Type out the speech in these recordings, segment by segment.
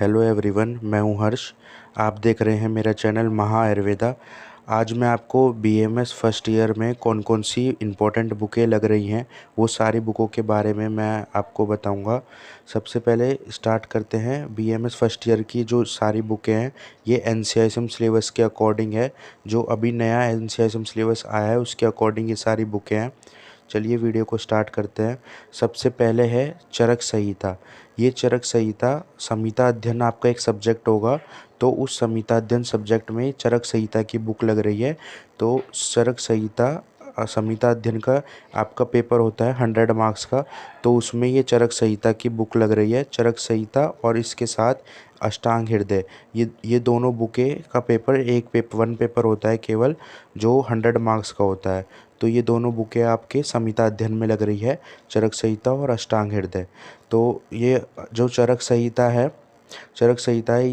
Hello everyone, मैं हूं हर्ष। आप देख रहे हैं मेरा चैनल महा आयुर्वेदा। आज मैं आपको बीएमएस फर्स्ट ईयर में कौन कौन सी इम्पोर्टेंट बुकें लग रही हैं वो सारी बुकों के बारे में मैं आपको बताऊंगा। सबसे पहले स्टार्ट करते हैं। बीएमएस फर्स्ट ईयर की जो सारी बुकें हैं ये एनसीआईएसएम सिलेबस के अकॉर्डिंग है। जो अभी नया एनसीआईएसएम सिलेबस आया है उसके अकॉर्डिंग ये सारी बुकें हैं। चलिए वीडियो को स्टार्ट करते हैं। सबसे पहले है चरक संहिता। ये चरक संहिता संहिता अध्ययन आपका एक सब्जेक्ट होगा, तो उस संहिता अध्ययन सब्जेक्ट में चरक संहिता की बुक लग रही है। तो चरक संहिता संहिता अध्ययन का आपका पेपर होता है 100 मार्क्स का, तो उसमें ये चरक संहिता की बुक लग रही है। चरक संहिता और इसके साथ अष्टांग हृदय, ये दोनों बुकें का पेपर वन पेपर होता है केवल, जो 100 मार्क्स का होता है। तो ये दोनों बुकें आपके संहिता अध्ययन में लग रही है, चरक संहिता और अष्टांग हृदय। तो ये जो चरक संहिता है,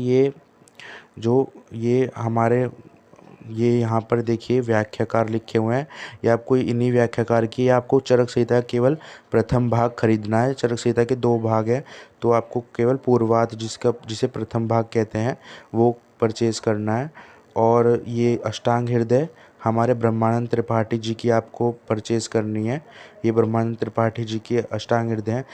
ये हमारे ये यहाँ पर देखिए व्याख्याकार लिखे हुए हैं। ये आपको इन्हीं व्याख्याकार की, आपको चरक संहिता केवल प्रथम भाग खरीदना है। चरक संहिता के 2 भाग हैं, तो आपको केवल पूर्वार्ध जिसे प्रथम भाग कहते हैं वो परचेज़ करना है। और ये अष्टांग हृदय हमारे ब्रह्मानंद त्रिपाठी जी की आपको परचेज़ करनी है। ये ब्रह्मानंद त्रिपाठी जी की अष्टांग हृदय हैं।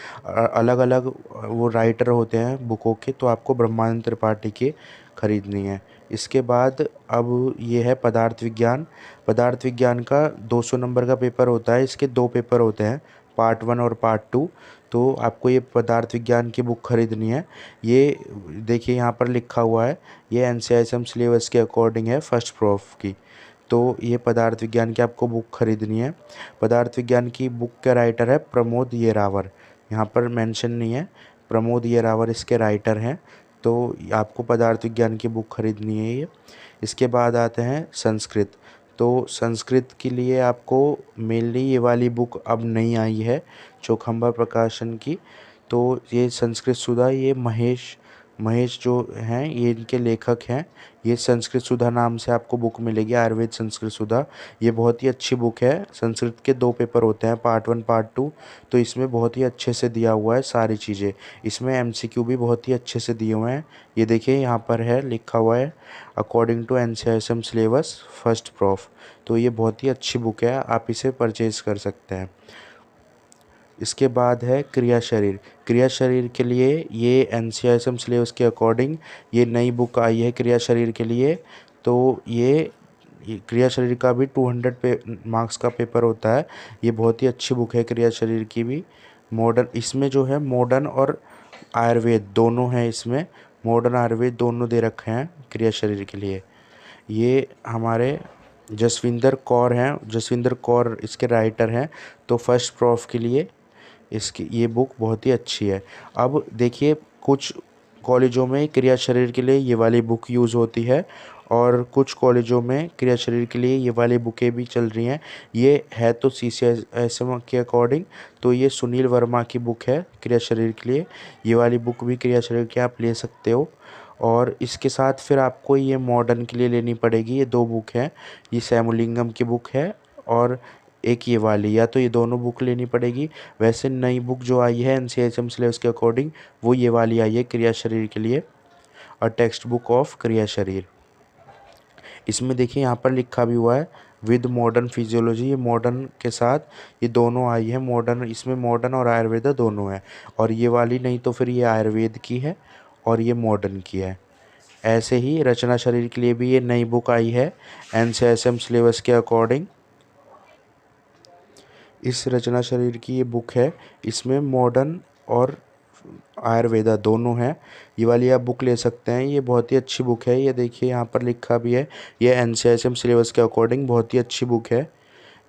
अलग अलग वो राइटर होते हैं बुकों के, तो आपको ब्रह्मानंद त्रिपाठी की खरीदनी है। इसके बाद अब ये है पदार्थ विज्ञान। पदार्थ विज्ञान का 200 नंबर का पेपर होता है। इसके 2 पेपर होते हैं, पार्ट 1 और पार्ट 2। तो आपको ये पदार्थ विज्ञान की बुक खरीदनी है। ये देखिए यहाँ पर लिखा हुआ है, ये एनसीआईएसएम सिलेबस के अकॉर्डिंग है फर्स्ट प्रूफ की। तो ये पदार्थ विज्ञान की आपको बुक खरीदनी है। पदार्थ विज्ञान की बुक का राइटर है प्रमोद येरावर, यहाँ पर मेंशन नहीं है। प्रमोद येरावर इसके राइटर हैं। तो आपको पदार्थ विज्ञान की बुक खरीदनी है ये। इसके बाद आते हैं संस्कृत। तो संस्कृत के लिए आपको मेनली ये वाली बुक अब नहीं आई है, चौखंबा प्रकाशन की। तो ये संस्कृत सुधा, ये महेश महेश जो हैं ये इनके लेखक हैं। ये संस्कृत सुधा नाम से आपको बुक मिलेगी, आयुर्वेद संस्कृत सुधा। ये बहुत ही अच्छी बुक है। संस्कृत के 2 पेपर होते हैं, पार्ट 1 पार्ट 2। तो इसमें बहुत ही अच्छे से दिया हुआ है सारी चीज़ें। इसमें एमसीक्यू भी बहुत ही अच्छे से दिए हुए हैं। ये देखिए यहाँ पर है, लिखा हुआ है according to NCISM syllabus first proof. तो ये बहुत ही अच्छी बुक है, आप इसे परचेज़ कर सकते हैं। इसके बाद है क्रिया शरीर। क्रिया शरीर के लिए ये एनसीआईएसएम सिलेबस के अकॉर्डिंग ये नई बुक आई है क्रिया शरीर के लिए। तो ये क्रिया शरीर का भी 200 मार्क्स का पेपर होता है। ये बहुत ही अच्छी बुक है क्रिया शरीर की भी। मॉडर्न, इसमें जो है मॉडर्न और आयुर्वेद दोनों हैं। इसमें मॉडर्न आयुर्वेद दोनों दे रखे हैं क्रिया शरीर के लिए। ये हमारे जसविंदर कौर हैं, जसविंदर कौर इसके राइटर हैं। तो फर्स्ट प्रूफ के लिए इसकी ये बुक बहुत ही अच्छी है। अब देखिए, कुछ कॉलेजों में क्रिया शरीर के लिए ये वाली बुक यूज़ होती है, और कुछ कॉलेजों में क्रिया शरीर के लिए ये वाली बुकें भी चल रही हैं। ये है तो सीसीएसएम के अकॉर्डिंग, तो ये सुनील वर्मा की बुक है क्रिया शरीर के लिए। ये वाली बुक भी क्रिया शरीर की आप ले सकते हो। और इसके साथ फिर आपको ये मॉडर्न के लिए लेनी पड़ेगी। ये 2 बुक हैं, ये सैमुलिंगम की बुक है और एक ये वाली, या तो ये दोनों बुक लेनी पड़ेगी। वैसे नई बुक जो आई है एनसीआईएसएम सिलेबस के अकॉर्डिंग वो ये वाली आई है क्रिया शरीर के लिए, और टेक्स्ट बुक ऑफ क्रिया शरीर। इसमें देखिए यहाँ पर लिखा भी हुआ है विद मॉडर्न फिजियोलॉजी। ये मॉडर्न के साथ ये दोनों आई है। मॉडर्न, इसमें मॉडर्न और आयुर्वेद दोनों है। और ये वाली नहीं तो फिर ये आयुर्वेद की है और ये मॉडर्न की है। ऐसे ही रचना शरीर के लिए भी ये नई बुक आई है एनसीआईएसएम सिलेबस के अकॉर्डिंग। इस रचना शरीर की ये बुक है, इसमें मॉडर्न और आयुर्वेदा दोनों हैं। ये वाली आप बुक ले सकते हैं, ये बहुत ही अच्छी बुक है। ये देखिए यहाँ पर लिखा भी है, ये एनसीआईएसएम सिलेबस के अकॉर्डिंग बहुत ही अच्छी बुक है।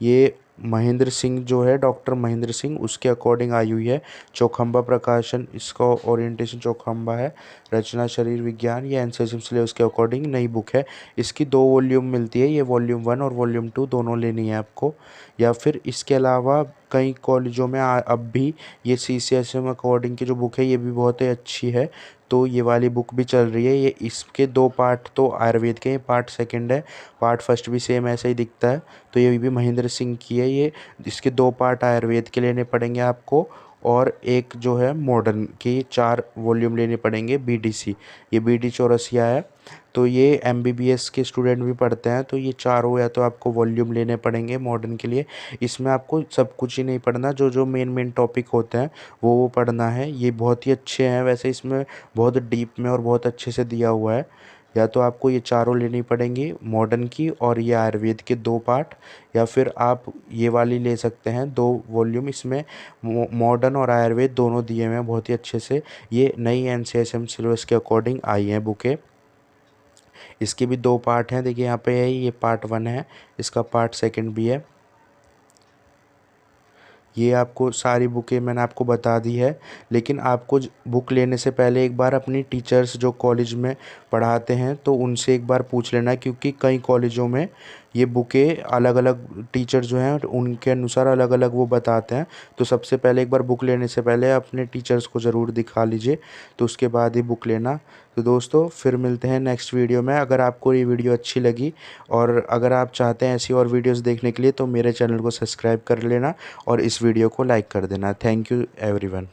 ये महेंद्र सिंह जो है, डॉक्टर महेंद्र सिंह, उसके अकॉर्डिंग आई हुई है। चौखंबा प्रकाशन, इसका ओरिएंटेशन चौखंबा है। रचना शरीर विज्ञान, ये एनसीआईएसएम सिलेबस के अकॉर्डिंग नई बुक है। इसकी 2 वॉल्यूम मिलती है, ये वॉल्यूम 1 और वॉल्यूम 2 दोनों लेनी है आपको। या फिर इसके अलावा कई कॉलेजों में अब भी ये सीसीएसएम अकॉर्डिंग की जो बुक है ये भी बहुत ही अच्छी है। तो ये वाली बुक भी चल रही है। ये इसके 2 पार्ट तो आयुर्वेद के हैं, पार्ट 2 है, पार्ट 1 भी सेम ऐसा ही दिखता है। तो ये भी महेंद्र सिंह की है। ये इसके 2 पार्ट आयुर्वेद के लेने पड़ेंगे आपको, और एक जो है मॉडर्न की 4 वॉल्यूम लेने पड़ेंगे BDC। ये BD चौरसिया है, तो ये MBBS के स्टूडेंट भी पढ़ते हैं, तो ये चारों या तो आपको वॉल्यूम लेने पड़ेंगे मॉडर्न के लिए। इसमें आपको सब कुछ ही नहीं पढ़ना, जो जो मेन मेन टॉपिक होते हैं वो पढ़ना है। ये बहुत ही अच्छे हैं वैसे, इसमें बहुत डीप में और बहुत अच्छे से दिया हुआ है। या तो आपको ये चारों लेनी पड़ेंगी मॉडर्न की और ये आयुर्वेद के 2 पार्ट, या फिर आप ये वाली ले सकते हैं 2 वॉल्यूम। इसमें मॉडर्न और आयुर्वेद दोनों दिए हुए हैं बहुत ही अच्छे से। ये नई NCSM सिलेबस के अकॉर्डिंग आई हैं बुकें। इसके भी 2 पार्ट हैं, देखिए यहाँ पे है, ये पार्ट 1 है, इसका पार्ट 2 भी है। ये आपको सारी बुकें मैंने आपको बता दी है, लेकिन आपको बुक लेने से पहले एक बार अपनी टीचर्स जो कॉलेज में पढ़ाते हैं तो उनसे एक बार पूछ लेना, क्योंकि कई कॉलेजों में ये बुकें अलग अलग टीचर जो हैं उनके अनुसार अलग अलग वो बताते हैं। तो सबसे पहले एक बार बुक लेने से पहले अपने टीचर्स को ज़रूर दिखा लीजिए, तो उसके बाद ही बुक लेना। तो दोस्तों फिर मिलते हैं नेक्स्ट वीडियो में। अगर आपको ये वीडियो अच्छी लगी और अगर आप चाहते हैं ऐसी और वीडियोस देखने के लिए, तो मेरे चैनल को सब्सक्राइब कर लेना और इस वीडियो को लाइक कर देना। Thank you everyone.